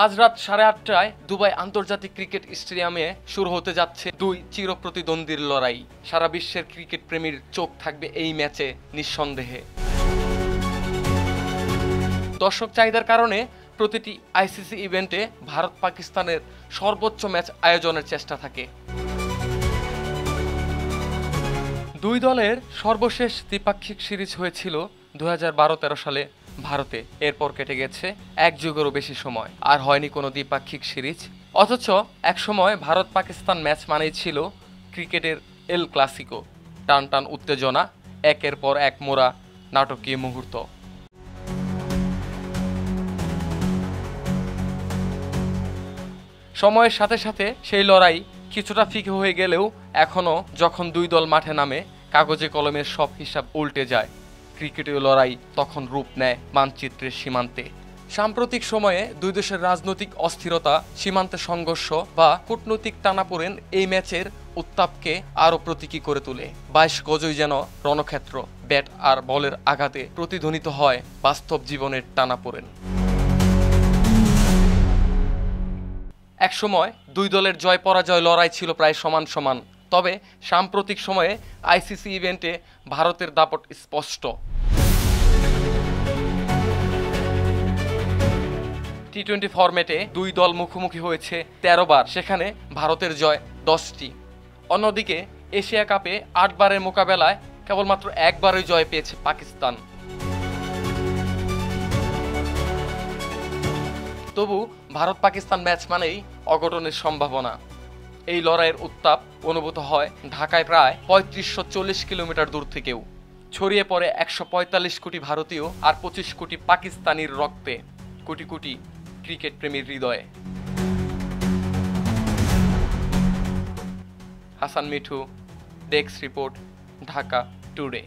আজ রাত 8:30টায় দুবাই আন্তর্জাতিক ক্রিকেট স্টেডিয়ামে শুরু হতে যাচ্ছে দুই চিরপ্রতিদ্বন্দ্বীর লড়াই। সারা বিশ্বের ক্রিকেট প্রেমীর চোখ থাকবে এই ম্যাচে নিঃসন্দেহে। দর্শক চাহিদার কারণে প্রতিটি আইসিসি ইভেন্টে ভারত পাকিস্তানের সর্বোচ্চ ম্যাচ আয়োজনের চেষ্টা থাকে। দুই দলের সর্বশেষ দ্বিপাক্ষিক সিরিজ হয়েছিল 2012-13 সালে ভারতে। এরপর কেটে গেছে এক যুগেরও বেশি সময়, আর হয়নি কোনো দ্বিপাক্ষিক সিরিজ। অথচ একসময় ভারত পাকিস্তান ম্যাচ মানেই ছিল ক্রিকেটের এল ক্লাসিকো, টান টান উত্তেজনা, একের পর এক মোড়া নাটকীয় মুহূর্ত। সময়ের সাথে সাথে সেই লড়াই কিছুটা ফিকে হয়ে গেলেও এখনও যখন দুই দল মাঠে নামে, কাগজে কলমের সব হিসাব উল্টে যায়। ক্রিকেটীয় লড়াই তখন রূপ নেয় মানচিত্রের সীমান্তে। সাম্প্রতিক সময়ে দুই দেশের রাজনৈতিক অস্থিরতা, সীমান্তে সংঘর্ষ বা কূটনৈতিক টানাপোড়েন এই ম্যাচের উত্তাপকে আরও প্রতীকী করে তোলে। 22 গজই যেন রণক্ষেত্র, ব্যাট আর বলের আঘাতে প্রতিধ্বনিত হয় বাস্তব জীবনের টানাপোড়েন। একসময় দুই দলের জয় পরাজয় লড়াই ছিল প্রায় সমান সমান। তবে সাম্প্রতিক সময়ে আইসিসি ইভেন্টে ভারতের দাপট স্পষ্ট। টি-20 ফরম্যাটে দুই দল মুখোমুখি হয়েছে 13 বার, সেখানে ভারতের জয় 10টি। অন্যদিকে এশিয়া কাপে 8 বারের মোকাবেলায় কেবলমাত্র একবারই জয় পেয়েছে পাকিস্তান। তবু ভারত পাকিস্তান ম্যাচ মানেই অঘটনের সম্ভাবনা। এই লড়াইয়ের উত্তাপ অনুভূত হয় ঢাকায় প্রায় 3540 কিলোমিটার দূর থেকেও। ছড়িয়ে পড়ে 145 কোটি ভারতীয় আর 25 কোটি পাকিস্তানির রক্তে, কোটি কোটি ক্রিকেট প্রেমীর হৃদয়ে। Hasan Mithu, desk report, Dhaka today.